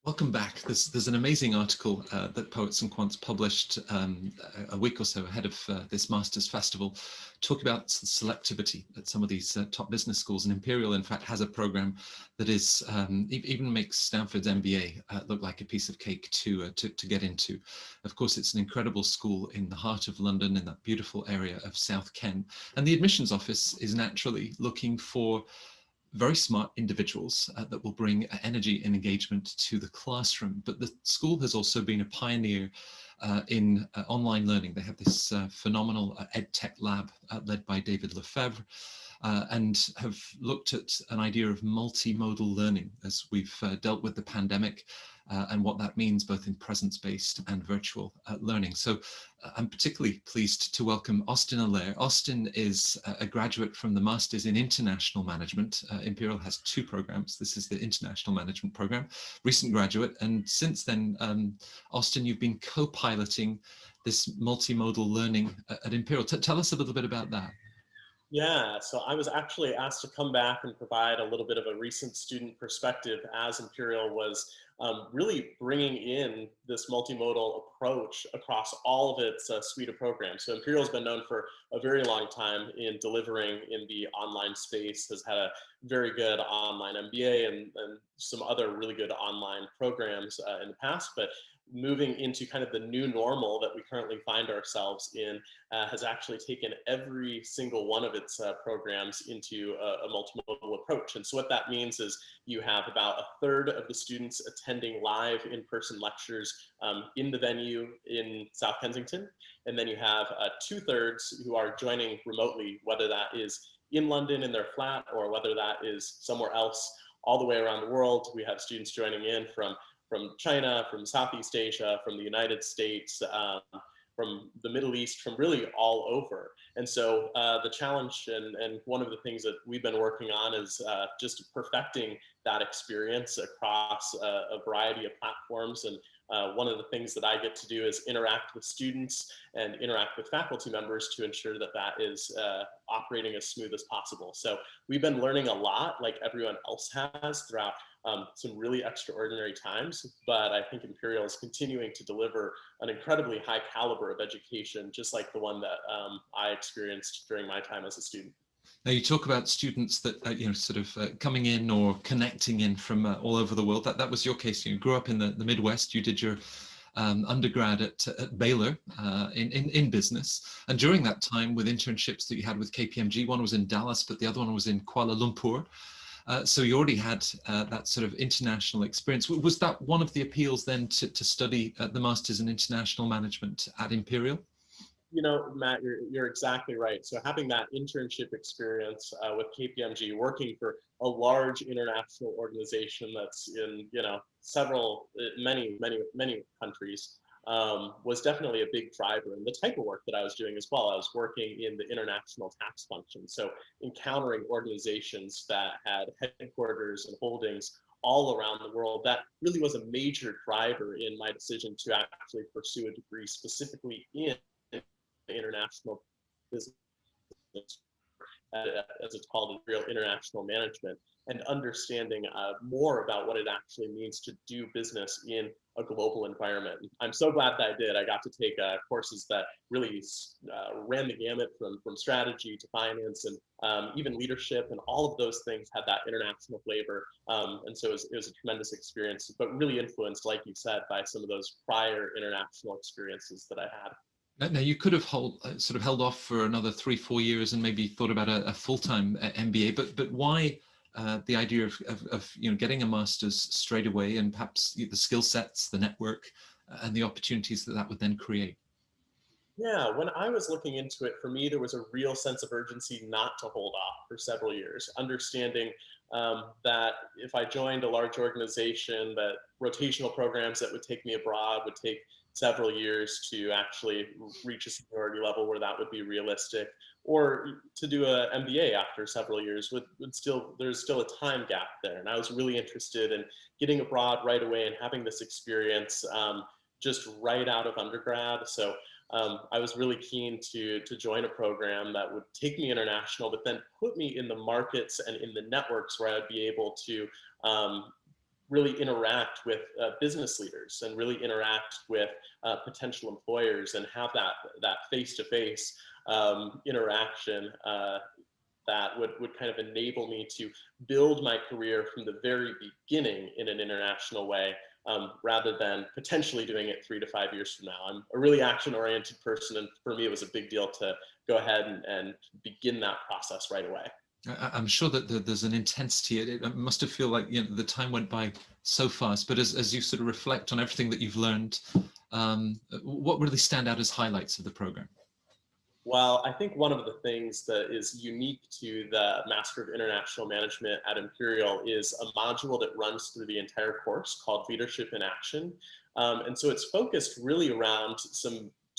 Welcome back. There's an amazing article that Poets and Quants published a week or so ahead of this Masters Festival, talk about selectivity at some of these top business schools. And Imperial, in fact, has a program that is even makes Stanford's MBA look like a piece of cake to get into. Of course, it's an incredible school in the heart of London, in that beautiful area of South Ken. And the admissions office is naturally looking for very smart individuals that will bring energy and engagement to the classroom. But the school has also been a pioneer in online learning. They have this phenomenal EdTech lab led by David Lefebvre, and have looked at an idea of multimodal learning as we've dealt with the pandemic and what that means both in presence-based and virtual learning. So I'm particularly pleased to welcome Austin Allaire. Austin is a graduate from the Masters in International Management. Imperial has two programs. This is the International Management program, recent graduate. And since then, Austin, you've been co-piloting this multimodal learning at Imperial. Tell us a little bit about that. Yeah, so I was actually asked to come back and provide a little bit of a recent student perspective as Imperial was really bringing in this multimodal approach across all of its suite of programs. So Imperial has been known for a very long time in delivering in the online space, has had a very good online MBA and some other really good online programs in the past, but moving into kind of the new normal that we currently find ourselves in has actually taken every single one of its programs into a multimodal approach. And so what that means is you have about a third of the students attending live in-person lectures in the venue in South Kensington. And then you have 2/3 who are joining remotely, whether that is in London in their flat or whether that is somewhere else all the way around the world. We have students joining in from China, from Southeast Asia, from the United States, from the Middle East, from really all over. And so the challenge and one of the things that we've been working on is just perfecting that experience across a variety of platforms. And one of the things that I get to do is interact with students and interact with faculty members to ensure that that is operating as smooth as possible. So we've been learning a lot, like everyone else has, throughout some really extraordinary times, but I think Imperial is continuing to deliver an incredibly high caliber of education, just like the one that I experienced during my time as a student. Now you talk about students that sort of coming in or connecting in from all over the world. That was your case. You grew up in the Midwest. You did your undergrad at Baylor in business, and during that time with internships that you had with KPMG, one was in Dallas, but the other one was in Kuala Lumpur. So you already had that sort of international experience. Was that one of the appeals then to study the Masters in International Management at Imperial? You know, Matt, you're exactly right. So having that internship experience with KPMG, working for a large international organization that's in, many countries, was definitely a big driver. And the type of work that I was doing as well, I was working in the international tax function. So encountering organizations that had headquarters and holdings all around the world, that really was a major driver in my decision to actually pursue a degree specifically in international business, as it's called, Imperial International Management, and understanding more about what it actually means to do business in a global environment. I'm so glad that I did. I got to take courses that really ran the gamut from strategy to finance and even leadership, and all of those things had that international flavor. And so it was a tremendous experience, but really influenced, like you said, by some of those prior international experiences that I had. Now you could have sort of held off for another 3-4 years and maybe thought about a full-time MBA, but why the idea of getting a master's straight away, and perhaps the skill sets, the network, and the opportunities that would then create? Yeah, when I was looking into it, for me, there was a real sense of urgency not to hold off for several years, understanding that if I joined a large organization, that rotational programs that would take me abroad would take several years to actually reach a seniority level where that would be realistic, or to do a MBA after several years there's still a time gap there. And I was really interested in getting abroad right away and having this experience just right out of undergrad. So I was really keen to join a program that would take me international, but then put me in the markets and in the networks where I'd be able to really interact with business leaders and really interact with potential employers and have that face-to-face interaction that would kind of enable me to build my career from the very beginning in an international way, rather than potentially doing it 3 to 5 years from now. I'm a really action-oriented person, and for me, it was a big deal to go ahead and begin that process right away. I'm sure that there's an intensity. It must have felt like, you know, the time went by so fast. But as you sort of reflect on everything that you've learned, what really stand out as highlights of the program? Well, I think one of the things that is unique to the Master of International Management at Imperial is a module that runs through the entire course called Leadership in Action. And so it's focused really around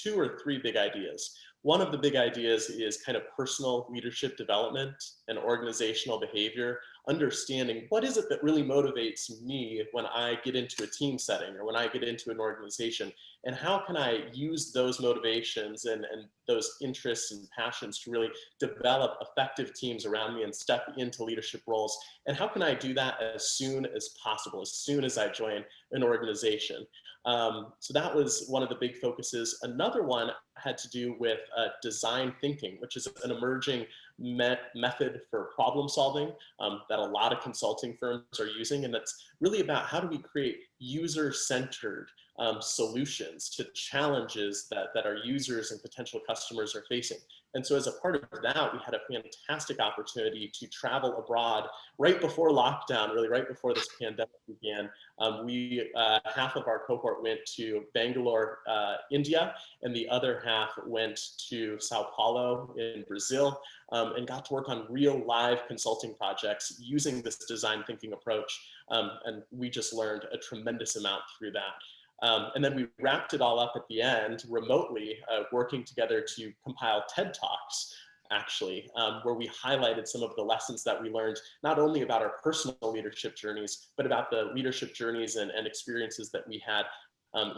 2 or 3 big ideas. One of the big ideas is kind of personal leadership development and organizational behavior, understanding what is it that really motivates me when I get into a team setting or when I get into an organization, and how can I use those motivations and those interests and passions to really develop effective teams around me and step into leadership roles, and how can I do that as soon as possible, as soon as I join an organization. So that was one of the big focuses. Another one had to do with design thinking, which is an emerging method for problem solving that a lot of consulting firms are using. And that's really about how do we create user-centered solutions to challenges that our users and potential customers are facing. And so as a part of that, we had a fantastic opportunity to travel abroad right before lockdown, really right before this pandemic began. Half of our cohort went to Bangalore, India, and the other half went to Sao Paulo in Brazil, and got to work on real live consulting projects using this design thinking approach. And we just learned a tremendous amount through that. And then we wrapped it all up at the end remotely, working together to compile TED Talks, actually, where we highlighted some of the lessons that we learned, not only about our personal leadership journeys, but about the leadership journeys and experiences that we had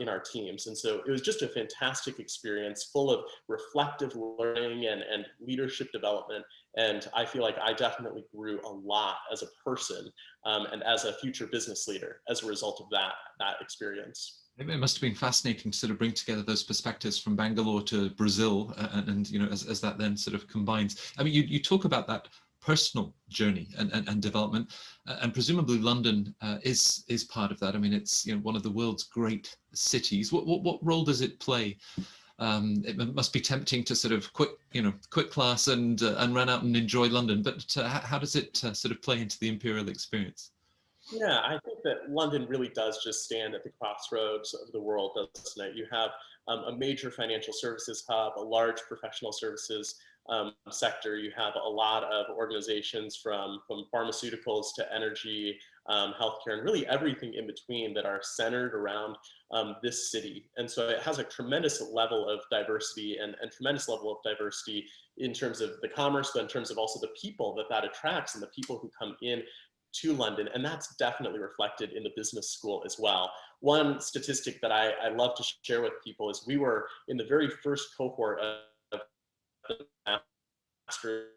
in our teams. And so it was just a fantastic experience full of reflective learning and leadership development. And I feel like I definitely grew a lot as a person and as a future business leader as a result of that experience. It must have been fascinating to sort of bring together those perspectives from Bangalore to Brazil, and you know, as that then sort of combines. I mean, you talk about that personal journey and development, and presumably London is part of that. I mean, it's, you know, one of the world's great cities. What role does it play? It must be tempting to sort of quit class and run out and enjoy London, but how does it sort of play into the Imperial experience? Yeah, I think that London really does just stand at the crossroads of the world, doesn't it? You have a major financial services hub, a large professional services sector. You have a lot of organizations from pharmaceuticals to energy, healthcare, and really everything in between that are centered around this city. And so it has a tremendous level of diversity and tremendous level of diversity in terms of the commerce, but in terms of also the people that attracts and the people who come in to London, and that's definitely reflected in the business school as well. One statistic that I love to share with people is we were in the very first cohort of the Master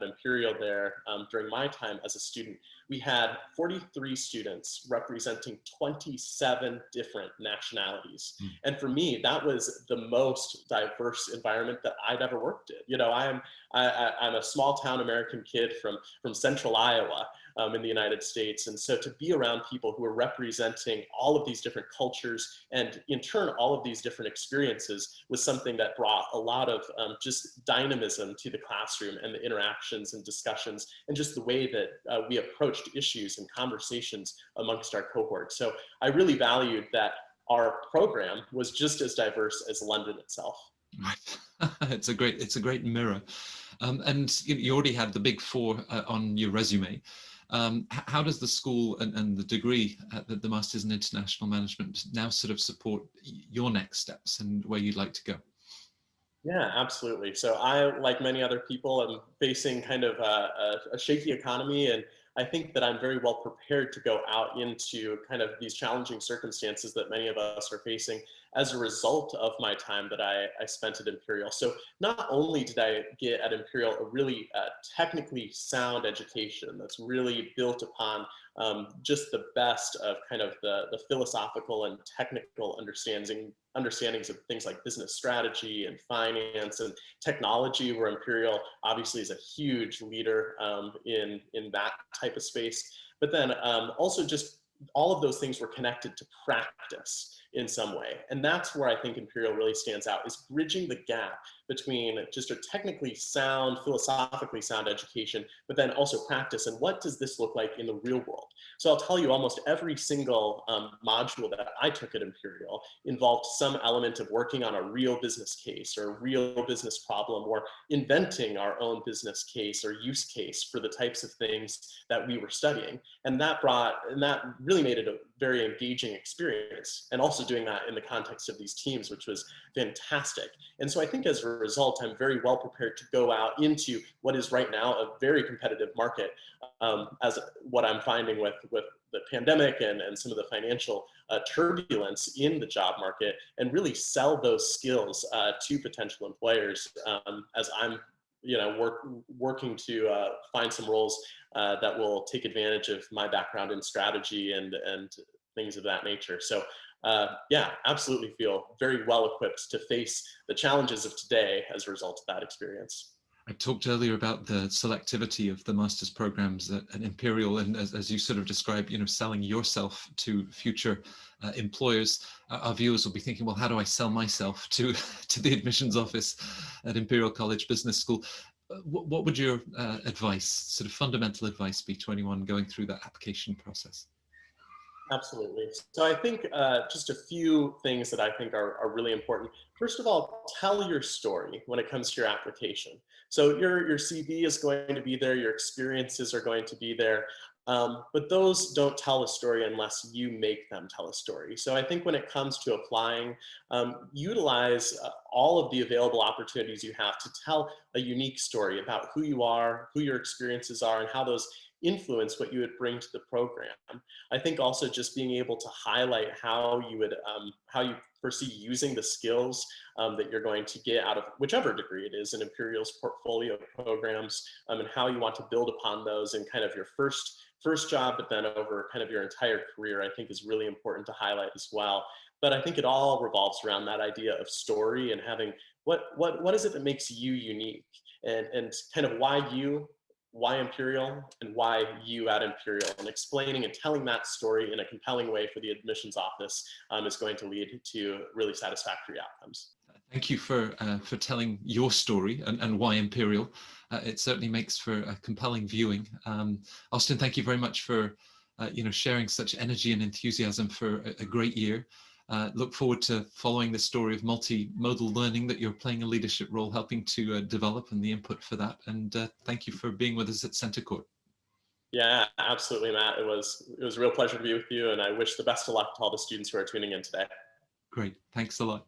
Imperial there during my time as a student. We had 43 students representing 27 different nationalities. And for me, that was the most diverse environment that I'd ever worked in. You know, I'm a small town American kid from central Iowa in the United States. And so to be around people who are representing all of these different cultures and in turn, all of these different experiences was something that brought a lot of just dynamism to the classroom and the interactions and discussions and just the way that we approached issues and conversations amongst our cohort. So I really valued that our program was just as diverse as London itself. Right. It's a great mirror. And you already had the big 4 on your resume. How does the school and the degree at the Masters in International Management now sort of support your next steps and where you'd like to go? Yeah, absolutely. So I, like many other people, am facing kind of a shaky economy, and I think that I'm very well prepared to go out into kind of these challenging circumstances that many of us are facing as a result of my time that I spent at Imperial. So not only did I get at Imperial a really technically sound education that's really built upon just the best of kind of the philosophical and technical understandings of things like business strategy and finance and technology, where Imperial obviously is a huge leader in that type of space. But then also just all of those things were connected to practice in some way. And that's where I think Imperial really stands out, is bridging the gap between just a technically sound, philosophically sound education, but then also practice. And what does this look like in the real world? So I'll tell you, almost every single module that I took at Imperial involved some element of working on a real business case or a real business problem, or inventing our own business case or use case for the types of things that we were studying. And that really made it a very engaging experience, and also doing that in the context of these teams, which was fantastic. And so I think as a result, I'm very well prepared to go out into what is right now a very competitive market, as what I'm finding with the pandemic and some of the financial turbulence in the job market, and really sell those skills to potential employers as I'm working to find some roles that will take advantage of my background in strategy and things of that nature. So yeah, absolutely feel very well equipped to face the challenges of today as a result of that experience. I talked earlier about the selectivity of the master's programs at Imperial, and as you sort of described, selling yourself to future employers. Our viewers will be thinking, well, how do I sell myself to the admissions office at Imperial College Business School? What would your advice, sort of fundamental advice, be to anyone going through that application process? Absolutely. So I think just a few things that I think are really important. First of all, tell your story when it comes to your application. So your CV is going to be there, your experiences are going to be there, but those don't tell a story unless you make them tell a story. So I think when it comes to applying, utilize all of the available opportunities you have to tell a unique story about who you are, who your experiences are, and how those influence what you would bring to the program. I think also just being able to highlight how you foresee using the skills that you're going to get out of whichever degree it is in Imperial's portfolio programs, and how you want to build upon those in kind of your first job, but then over kind of your entire career, I think is really important to highlight as well. But I think it all revolves around that idea of story, and having what is it that makes you unique, and kind of why Imperial, and why you at Imperial, and explaining and telling that story in a compelling way for the admissions office is going to lead to really satisfactory outcomes. Thank you for telling your story and why Imperial. It certainly makes for a compelling viewing. Austin, thank you very much for sharing such energy and enthusiasm for a great year. Look forward to following the story of multimodal learning that you're playing a leadership role helping to develop, and the input for that. And thank you for being with us at CentreCourt. Yeah, absolutely, Matt. It was a real pleasure to be with you, and I wish the best of luck to all the students who are tuning in today. Great. Thanks a lot.